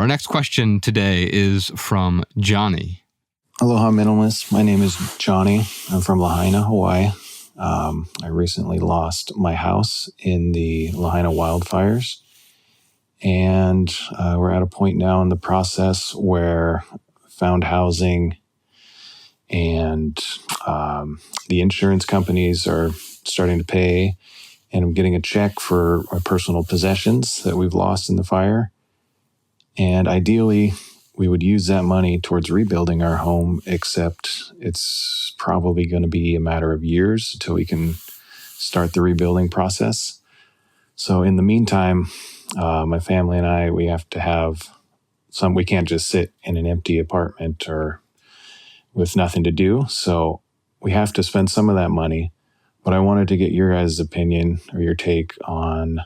Our next question today is from Johnny. Aloha, Minimalists. My name is Johnny. I'm from Lahaina, Hawaii. I recently lost my house in the Lahaina wildfires. And we're at a point now in the process where found housing and the insurance companies are starting to pay. And I'm getting a check for our personal possessions that we've lost in the fire. And ideally, we would use that money towards rebuilding our home, except it's probably going to be a matter of years until we can start the rebuilding process. So in the meantime, my family and I, we have to have we can't just sit in an empty apartment or with nothing to do. So we have to spend some of that money. But I wanted to get your guys' opinion or your take on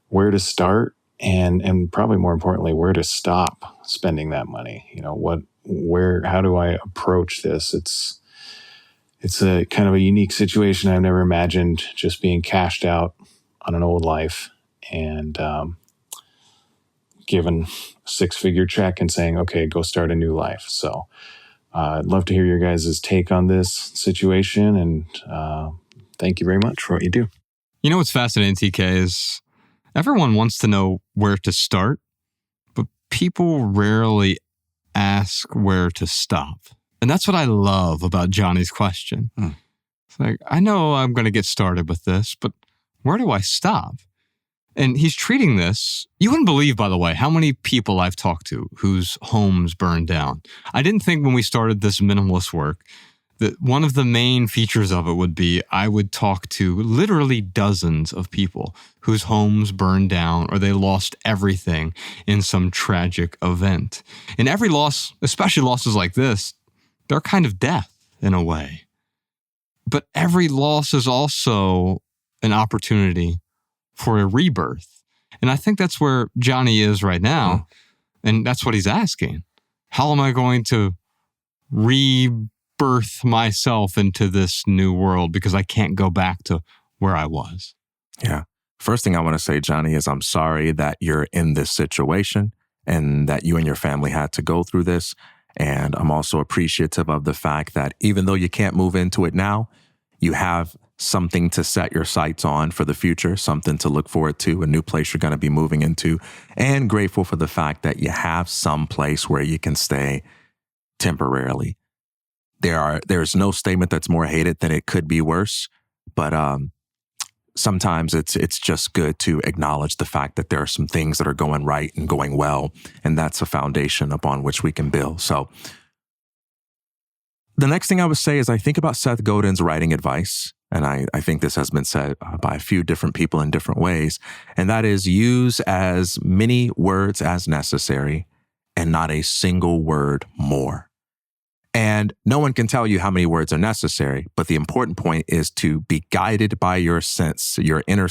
where to start and probably more importantly, where to stop spending that money. You know, how do I approach this? It's a kind of a unique situation. I've never imagined just being cashed out on an old life and given a 6-figure check and saying, okay, go start a new life. So I'd love to hear your guys' take on this situation. And thank you very much for what you do. You know what's fascinating, TK, is everyone wants to know where to start, but people rarely ask where to stop. And that's what I love about Johnny's question. It's like, I know I'm going to get started with this, but where do I stop? And he's treating this, you wouldn't believe, by the way, how many people I've talked to whose homes burned down. I didn't think when we started this minimalist work that one of the main features of it would be I would talk to literally dozens of people whose homes burned down or they lost everything in some tragic event. And every loss, especially losses like this, they're kind of death in a way. But every loss is also an opportunity for a rebirth. And I think that's where Johnny is right now. And that's what he's asking. How am I going to rebirth myself into this new world because I can't go back to where I was? Yeah. First thing I want to say, Johnny, is I'm sorry that you're in this situation and that you and your family had to go through this. And I'm also appreciative of the fact that even though you can't move into it now, you have something to set your sights on for the future, something to look forward to, a new place you're going to be moving into, and grateful for the fact that you have some place where you can stay temporarily. There's no statement that's more hated than it could be worse, but sometimes it's just good to acknowledge the fact that there are some things that are going right and going well, and that's a foundation upon which we can build. So the next thing I would say is I think about Seth Godin's writing advice, and I think this has been said by a few different people in different ways, and that is use as many words as necessary and not a single word more. And no one can tell you how many words are necessary, but the important point is to be guided by your sense, your inner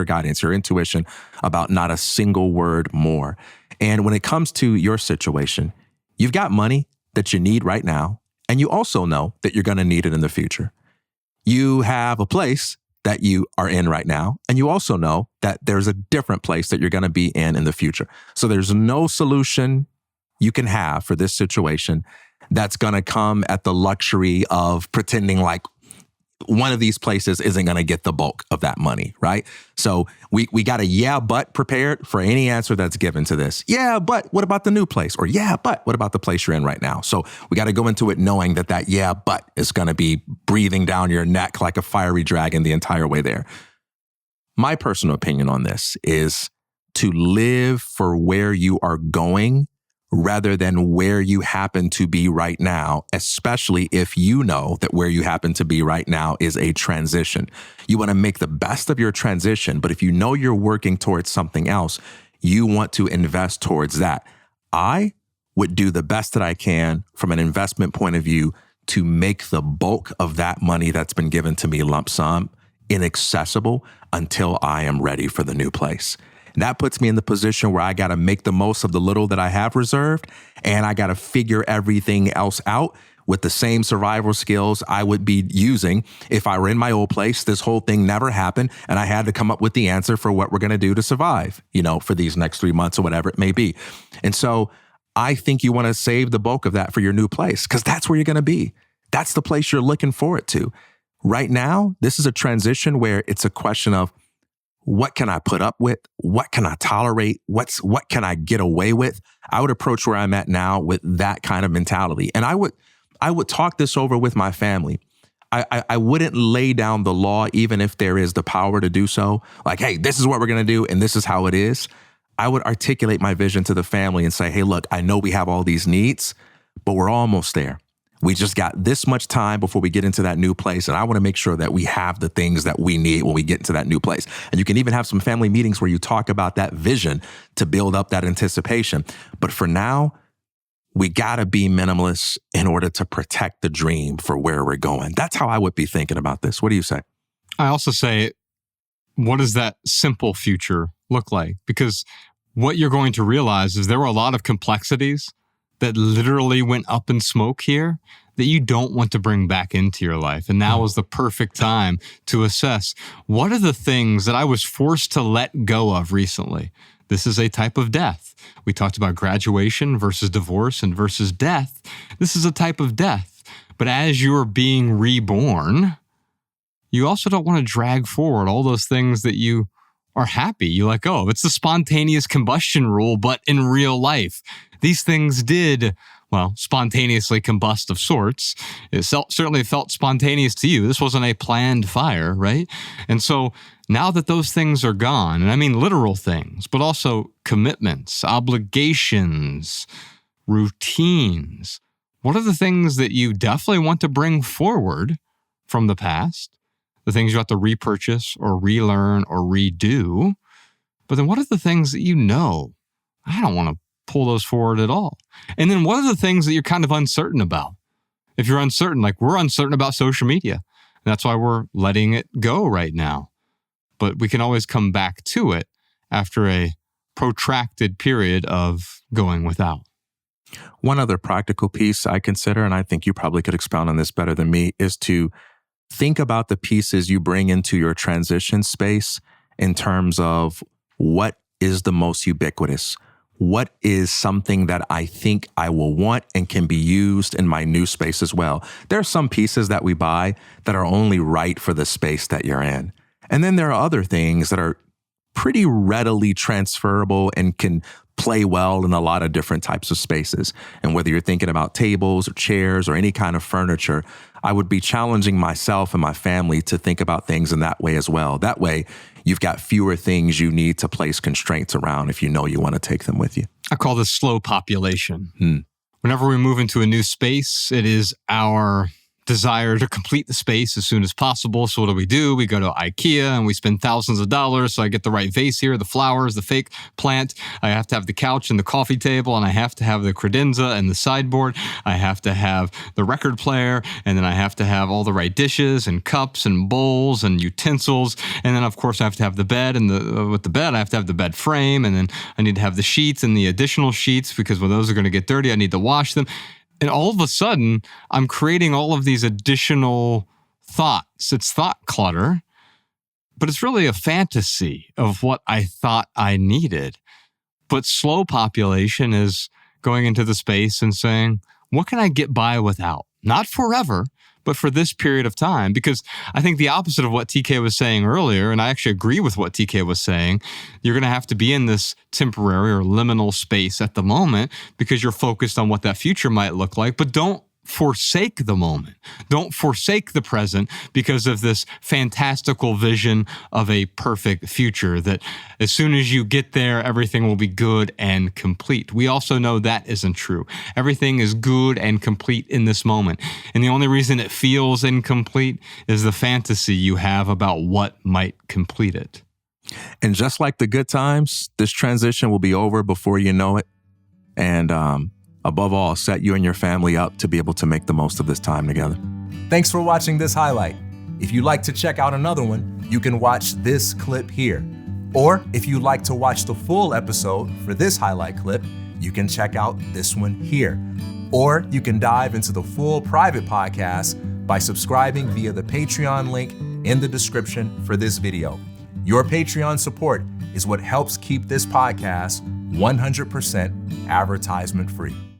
guidance, your intuition about not a single word more. And when it comes to your situation, you've got money that you need right now, and you also know that you're going to need it in the future. You have a place that you are in right now, and you also know that there's a different place that you're going to be in the future. So there's no solution you can have for this situation that's going to come at the luxury of pretending like one of these places isn't going to get the bulk of that money, right? So we got a yeah, but prepared for any answer that's given to this. Yeah, but what about the new place? Or yeah, but what about the place you're in right now? So we got to go into it knowing that yeah, but is going to be breathing down your neck like a fiery dragon the entire way there. My personal opinion on this is to live for where you are going rather than where you happen to be right now, especially if you know that where you happen to be right now is a transition. You want to make the best of your transition, but if you know you're working towards something else, you want to invest towards that. I would do the best that I can from an investment point of view to make the bulk of that money that's been given to me lump sum inaccessible until I am ready for the new place. And that puts me in the position where I got to make the most of the little that I have reserved, and I got to figure everything else out with the same survival skills I would be using if I were in my old place. This whole thing never happened, and I had to come up with the answer for what we're going to do to survive, for these next 3 months or whatever it may be. And so I think you want to save the bulk of that for your new place, because that's where you're going to be. That's the place you're looking forward to. Right now, this is a transition where it's a question of, what can I put up with? What can I tolerate? What can I get away with? I would approach where I'm at now with that kind of mentality. And I would talk this over with my family. I wouldn't lay down the law, even if there is the power to do so. Like, hey, this is what we're going to do, and this is how it is. I would articulate my vision to the family and say, hey, look, I know we have all these needs, but we're almost there. We just got this much time before we get into that new place. And I want to make sure that we have the things that we need when we get into that new place. And you can even have some family meetings where you talk about that vision to build up that anticipation. But for now, we got to be minimalists in order to protect the dream for where we're going. That's how I would be thinking about this. What do you say? I also say, what does that simple future look like? Because what you're going to realize is there were a lot of complexities that literally went up in smoke here that you don't want to bring back into your life. And now is the perfect time to assess, what are the things that I was forced to let go of recently? This is a type of death. We talked about graduation versus divorce and versus death. This is a type of death. But as you're being reborn, you also don't want to drag forward all those things that you are happy you let go of. It's the spontaneous combustion rule, but in real life. These things did, spontaneously combust of sorts. It certainly felt spontaneous to you. This wasn't a planned fire, right? And so now that those things are gone, and I mean literal things, but also commitments, obligations, routines, what are the things that you definitely want to bring forward from the past? The things you have to repurchase or relearn or redo. But then what are the things that I don't want to pull those forward at all? And then what are the things that you're kind of uncertain about? If you're uncertain, like we're uncertain about social media, and that's why we're letting it go right now. But we can always come back to it after a protracted period of going without. One other practical piece I consider, and I think you probably could expound on this better than me, is to think about the pieces you bring into your transition space in terms of what is the most ubiquitous. What is something that I think I will want and can be used in my new space as well? There are some pieces that we buy that are only right for the space that you're in. And then there are other things that are pretty readily transferable and can play well in a lot of different types of spaces. And whether you're thinking about tables or chairs or any kind of furniture, I would be challenging myself and my family to think about things in that way as well. That way, you've got fewer things you need to place constraints around if you know you want to take them with you. I call this slow population. Whenever we move into a new space, it is our desire to complete the space as soon as possible. So what do? We go to IKEA and we spend thousands of dollars. So I get the right vase here, the flowers, the fake plant. I have to have the couch and the coffee table, and I have to have the credenza and the sideboard. I have to have the record player, and then I have to have all the right dishes and cups and bowls and utensils. And then of course I have to have the bed, and with the bed I have to have the bed frame, and then I need to have the sheets and the additional sheets, because when those are going to get dirty, I need to wash them. And all of a sudden, I'm creating all of these additional thoughts. It's thought clutter, but it's really a fantasy of what I thought I needed. But slow population is going into the space and saying, what can I get by without? Not forever, but for this period of time. Because I think the opposite of what TK was saying earlier, and I actually agree with what TK was saying, you're going to have to be in this temporary or liminal space at the moment because you're focused on what that future might look like. But don't forsake the moment. Don't forsake the present because of this fantastical vision of a perfect future that as soon as you get there, everything will be good and complete. We also know that isn't true. Everything is good and complete in this moment. And the only reason it feels incomplete is the fantasy you have about what might complete it. And just like the good times, this transition will be over before you know it. And, above all, set you and your family up to be able to make the most of this time together. Thanks for watching this highlight. If you'd like to check out another one, you can watch this clip here. Or if you'd like to watch the full episode for this highlight clip, you can check out this one here. Or you can dive into the full private podcast by subscribing via the Patreon link in the description for this video. Your Patreon support is what helps keep this podcast 100% advertisement free.